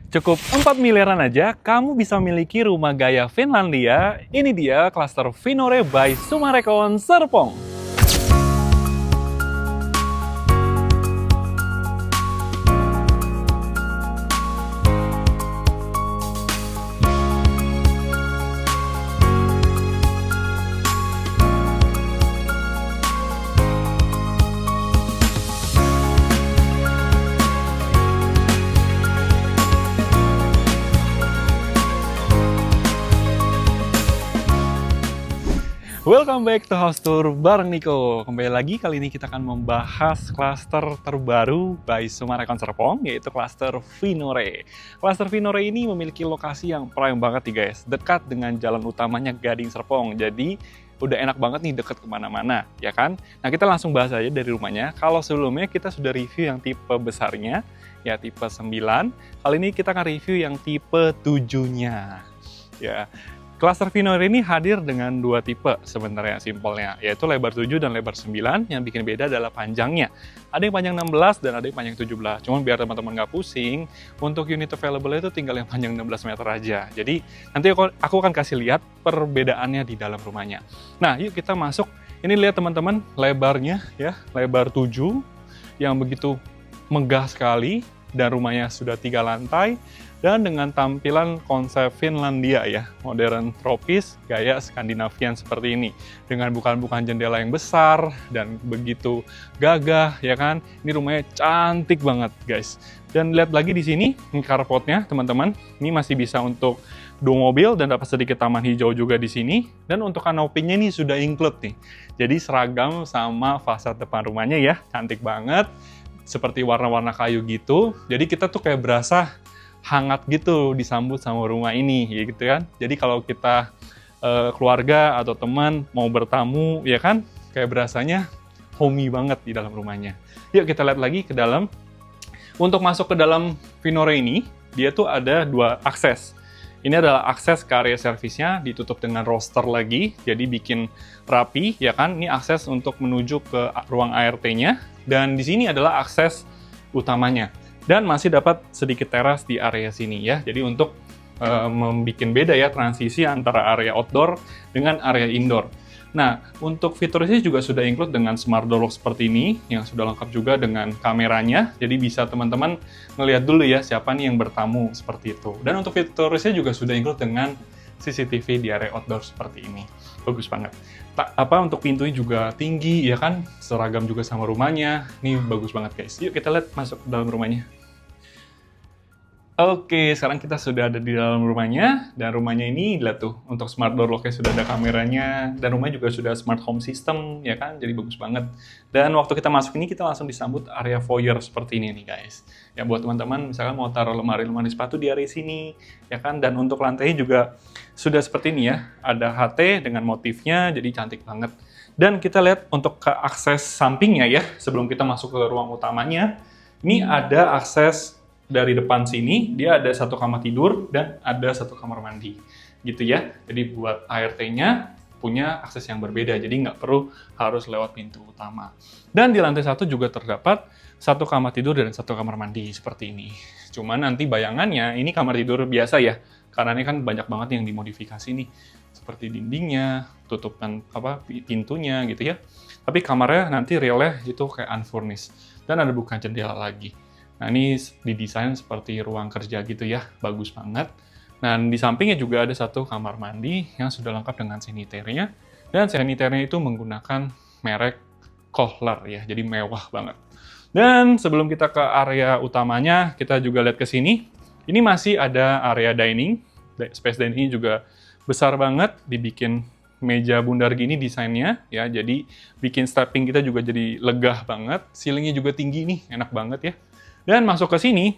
Cukup 4 miliaran aja, kamu bisa miliki rumah gaya Finlandia. Ini dia klaster Finore by Sumarekon Serpong. Welcome back to House Tour bareng Niko. Kembali lagi, kali ini kita akan membahas klaster terbaru by Sumarekon Serpong, yaitu klaster Finore. Klaster Finore ini memiliki lokasi yang prime banget nih guys, dekat dengan jalan utamanya Gading Serpong. Jadi udah enak banget nih, deket kemana-mana, ya kan? Nah, kita langsung bahas aja dari rumahnya. Kalau sebelumnya kita sudah review yang tipe besarnya, ya tipe 9. Kali ini kita akan review yang tipe 7-nya. Ya. Klaster Finore ini hadir dengan dua tipe sebenarnya simpelnya, yaitu lebar 7 dan lebar 9. Yang bikin beda adalah panjangnya. Ada yang panjang 16 dan ada yang panjang 17. Cuma biar teman-teman nggak pusing, untuk unit available itu tinggal yang panjang 16 meter aja. Jadi nanti aku akan kasih lihat perbedaannya di dalam rumahnya. Nah, yuk kita masuk. Ini lihat teman-teman, lebarnya ya, lebar 7 yang begitu megah sekali, dan rumahnya sudah 3 lantai. Dan dengan tampilan konsep Finlandia ya, modern tropis, gaya Skandinavian seperti ini. Dengan bukan jendela yang besar dan begitu gagah ya kan. Ini rumahnya cantik banget guys. Dan lihat lagi di sini, ini carportnya teman-teman. Ini masih bisa untuk 2 mobil dan dapat sedikit taman hijau juga di sini. Dan untuk kanopinya ini sudah include nih. Jadi seragam sama fasad depan rumahnya ya, cantik banget. Seperti warna-warna kayu gitu. Jadi kita tuh kayak berasa hangat gitu disambut sama rumah ini, gitu kan. Jadi kalau kita keluarga atau teman mau bertamu, ya kan, kayak berasanya homey banget di dalam rumahnya. Yuk kita lihat lagi ke dalam. Untuk masuk ke dalam Finore ini, dia tuh ada 2 akses. Ini adalah akses ke area servisnya, ditutup dengan roster lagi, jadi bikin rapi, ya kan. Ini akses untuk menuju ke ruang ART-nya, dan di sini adalah akses utamanya. Dan masih dapat sedikit teras di area sini ya. Jadi untuk membuat beda ya transisi antara area outdoor dengan area indoor. Nah, untuk fiturnya juga sudah include dengan smart door lock seperti ini, yang sudah lengkap juga dengan kameranya. Jadi bisa teman-teman ngelihat dulu ya siapa nih yang bertamu seperti itu. Dan untuk fiturnya juga sudah include dengan CCTV di area outdoor seperti ini. Bagus banget. Untuk pintunya juga tinggi ya kan, seragam juga sama rumahnya. Ini bagus banget guys. Yuk kita lihat masuk ke dalam rumahnya. Oke, sekarang kita sudah ada di dalam rumahnya, dan rumahnya ini lihat tuh, untuk smart door lock-nya sudah ada kameranya, dan rumahnya juga sudah smart home system, ya kan, jadi bagus banget. Dan waktu kita masuk ini, kita langsung disambut area foyer seperti ini nih guys. Ya buat teman-teman, misalkan mau taruh lemari sepatu di area sini, ya kan, dan untuk lantainya juga sudah seperti ini ya, ada HT dengan motifnya, jadi cantik banget. Dan kita lihat untuk ke akses sampingnya ya, sebelum kita masuk ke ruang utamanya, ini ada akses dari depan sini, dia ada 1 kamar tidur dan ada 1 kamar mandi, gitu ya. Jadi buat ART-nya punya akses yang berbeda, jadi nggak perlu harus lewat pintu utama. Dan di lantai 1 juga terdapat 1 kamar tidur dan 1 kamar mandi seperti ini. Cuman nanti bayangannya ini kamar tidur biasa ya, karena ini kan banyak banget yang dimodifikasi nih, seperti dindingnya, tutupan pintunya gitu ya. Tapi kamarnya nanti realnya itu kayak unfurnished dan ada bukan jendela lagi. Nah, ini didesain seperti ruang kerja gitu ya, bagus banget. Dan di sampingnya juga ada 1 kamar mandi yang sudah lengkap dengan saniternya. Dan saniternya itu menggunakan merek Kohler ya, jadi mewah banget. Dan sebelum kita ke area utamanya, kita juga lihat ke sini. Ini masih ada area dining. Space dining juga besar banget, dibikin meja bundar gini desainnya ya, jadi bikin stepping kita juga jadi legah banget. Ceilingnya juga tinggi nih, enak banget ya. Dan masuk ke sini,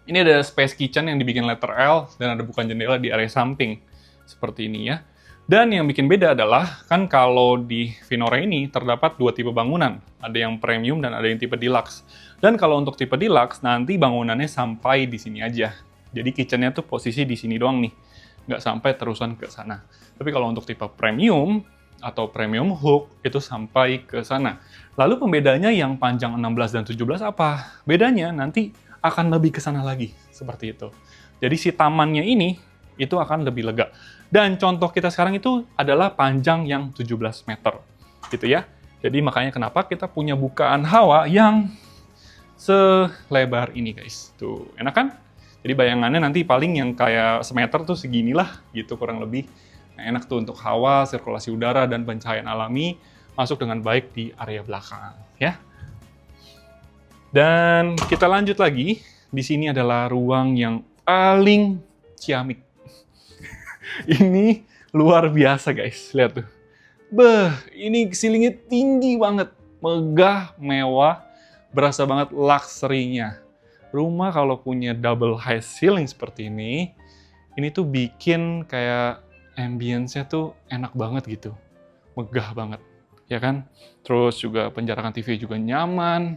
ini ada space kitchen yang dibikin letter L dan ada bukan jendela di area samping. Seperti ini ya. Dan yang bikin beda adalah, kan kalau di Finore ini terdapat 2 tipe bangunan. Ada yang premium dan ada yang tipe deluxe. Dan kalau untuk tipe deluxe, nanti bangunannya sampai di sini aja. Jadi kitchennya tuh posisi di sini doang nih. Nggak sampai terusan ke sana. Tapi kalau untuk tipe premium, atau premium hook itu sampai ke sana. Lalu pembedanya yang panjang 16 dan 17 apa? Bedanya nanti akan lebih ke sana lagi. seperti itu. Jadi si tamannya ini itu akan lebih lega. Dan contoh kita sekarang itu adalah panjang yang 17 meter, gitu ya. Jadi makanya kenapa kita punya bukaan hawa yang selebar ini guys. Tuh, enak kan? Jadi bayangannya nanti paling yang kayak semeter tuh seginilah gitu kurang lebih. Nah, enak tuh untuk hawa, sirkulasi udara, dan pencahayaan alami masuk dengan baik di area belakang, ya. Dan kita lanjut lagi. Di sini adalah ruang yang paling ciamik. Ini luar biasa guys, lihat tuh. Beh, ini ceilingnya tinggi banget, megah, mewah, berasa banget luxury-nya. Rumah kalau punya double high ceiling seperti ini tuh bikin kayak ambience-nya tuh enak banget gitu, megah banget, ya kan? Terus juga penjarakan TV juga nyaman,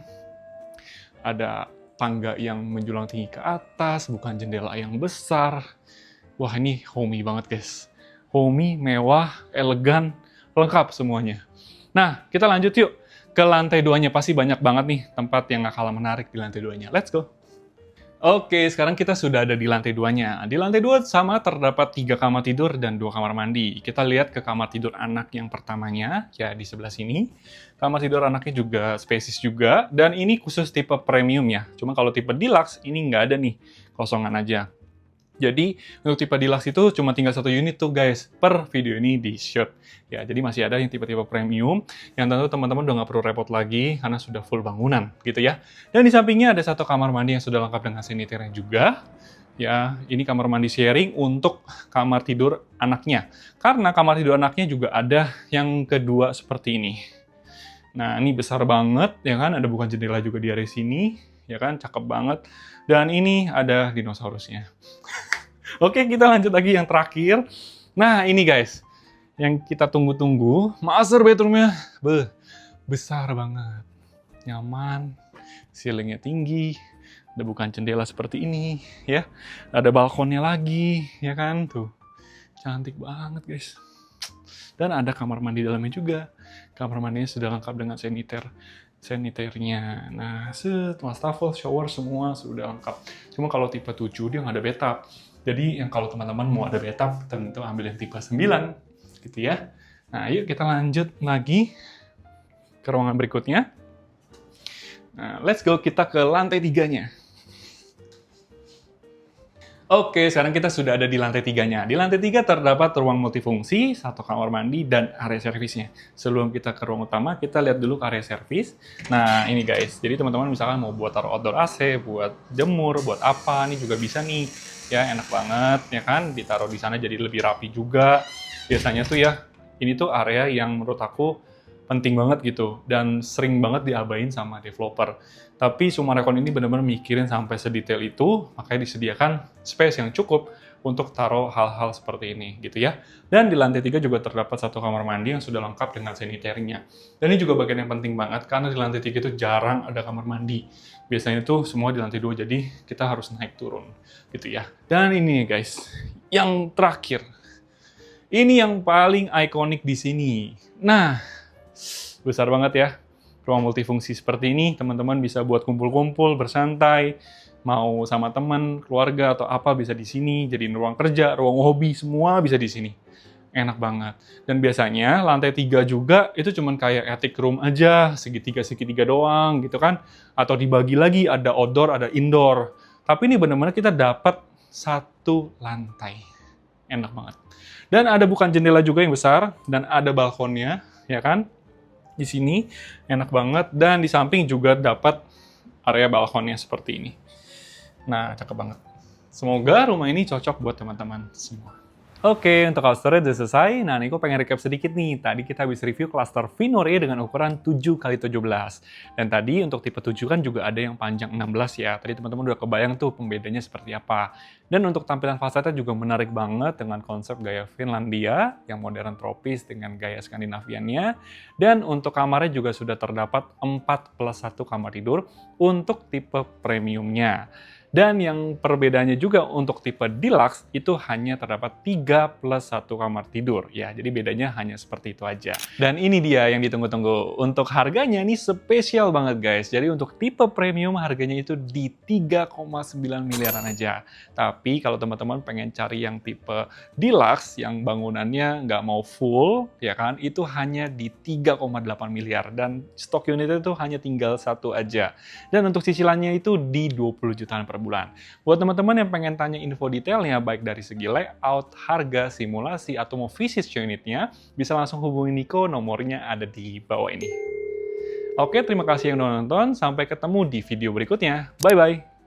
ada tangga yang menjulang tinggi ke atas, bukan jendela yang besar. Wah, ini homey banget guys. Homey, mewah, elegan, lengkap semuanya. Nah, kita lanjut yuk ke lantai 2-nya. Pasti banyak banget nih tempat yang gak kalah menarik di lantai 2-nya. Let's go! Oke, sekarang kita sudah ada di lantai 2-nya. Di lantai 2 sama terdapat 3 kamar tidur dan 2 kamar mandi. Kita lihat ke kamar tidur anak yang pertamanya, ya di sebelah sini. Kamar tidur anaknya juga spacious juga, dan ini khusus tipe premium ya. Cuma kalau tipe deluxe, ini nggak ada nih, kosongan aja. Jadi, untuk tipe deluxe itu cuma tinggal 1 unit tuh guys, per video ini di-shoot. Ya, jadi masih ada yang tipe-tipe premium, yang tentu teman-teman udah nggak perlu repot lagi, karena sudah full bangunan, gitu ya. Dan di sampingnya ada 1 kamar mandi yang sudah lengkap dengan saniternya juga. Ya, ini kamar mandi sharing untuk kamar tidur anaknya. Karena kamar tidur anaknya juga ada yang kedua seperti ini. Nah, ini besar banget, ya kan? Ada bukan jendela juga di area sini, ya kan? Cakep banget. Dan ini ada dinosaurusnya. Oke, kita lanjut lagi yang terakhir. Nah, ini guys, yang kita tunggu-tunggu, master bedroom-nya. Besar banget. Nyaman, ceilingnya tinggi, ada bukan jendela seperti ini, ya. Ada balkonnya lagi, ya kan? Tuh, cantik banget guys. Dan ada kamar mandi dalamnya juga. Kamar mandinya sudah lengkap dengan saniternya. Nah, wastafel, shower, semua sudah lengkap. Cuma kalau tipe 7 dia nggak ada bathtub. Jadi yang kalau teman-teman mau ada bathtub, tentu ambil yang tipe 9, gitu ya. Nah, yuk kita lanjut lagi ke ruangan berikutnya. Nah, let's go, kita ke lantai 3-nya. Oke, sekarang kita sudah ada di lantai 3-nya. Di lantai 3 terdapat ruang multifungsi, 1 kamar mandi, dan area servisnya. Sebelum kita ke ruang utama, kita lihat dulu ke area servis. Nah, ini guys. Jadi teman-teman misalkan mau buat taruh outdoor AC, buat jemur, buat apa, ini juga bisa nih. Ya, enak banget, ya kan? Ditaruh di sana jadi lebih rapi juga. Biasanya tuh ya, ini tuh area yang menurut aku penting banget gitu. Dan sering banget diabain sama developer. Tapi Sumarekon ini benar-benar mikirin sampai sedetail itu, makanya disediakan space yang cukup untuk taruh hal-hal seperti ini, gitu ya. Dan di lantai 3 juga terdapat 1 kamar mandi yang sudah lengkap dengan saniternya. Dan ini juga bagian yang penting banget, karena di lantai 3 itu jarang ada kamar mandi. Biasanya itu semua di lantai 2, jadi kita harus naik turun, gitu ya. Dan ini guys, yang terakhir. Ini yang paling ikonik di sini. Nah, besar banget ya. Ruang multifungsi seperti ini, teman-teman bisa buat kumpul-kumpul, bersantai, mau sama teman, keluarga, atau apa bisa di sini, jadiin ruang kerja, ruang hobi, semua bisa di sini. Enak banget. Dan biasanya lantai 3 juga itu cuman kayak attic room aja, segitiga-segitiga doang gitu kan. Atau dibagi lagi, ada outdoor, ada indoor. Tapi ini benar-benar kita dapat 1 lantai. Enak banget. Dan ada bukan jendela juga yang besar, dan ada balkonnya, ya kan? Di sini enak banget, dan di samping juga dapat area balkonnya seperti ini. Nah, cakep banget. Semoga rumah ini cocok buat teman-teman semua. Oke, untuk cluster udah selesai. Nah, Niko pengen recap sedikit nih. Tadi kita habis review cluster Finore dengan ukuran 7x17. Dan tadi untuk tipe 7 kan juga ada yang panjang 16 ya. Tadi teman-teman udah kebayang tuh pembedanya seperti apa. Dan untuk tampilan fasadnya juga menarik banget dengan konsep gaya Finlandia yang modern tropis dengan gaya Skandinaviannya. Dan untuk kamarnya juga sudah terdapat 4+1 kamar tidur untuk tipe premiumnya. Dan yang perbedaannya juga untuk tipe Deluxe itu hanya terdapat 3 plus 1 kamar tidur. Ya, jadi bedanya hanya seperti itu aja. Dan ini dia yang ditunggu-tunggu. Untuk harganya ini spesial banget guys. Jadi untuk tipe premium harganya itu di 3,9 miliaran aja. Tapi kalau teman-teman pengen cari yang tipe Deluxe yang bangunannya nggak mau full, ya kan, itu hanya di 3,8 miliar. Dan stok unitnya itu hanya tinggal satu aja. Dan untuk cicilannya itu di 20 jutaan per bulan. Buat teman-teman yang pengen tanya info detailnya, baik dari segi layout, harga, simulasi, atau mau visit unitnya, bisa langsung hubungi Niko, nomornya ada di bawah ini. Oke, terima kasih yang udah nonton. Sampai ketemu di video berikutnya. Bye-bye!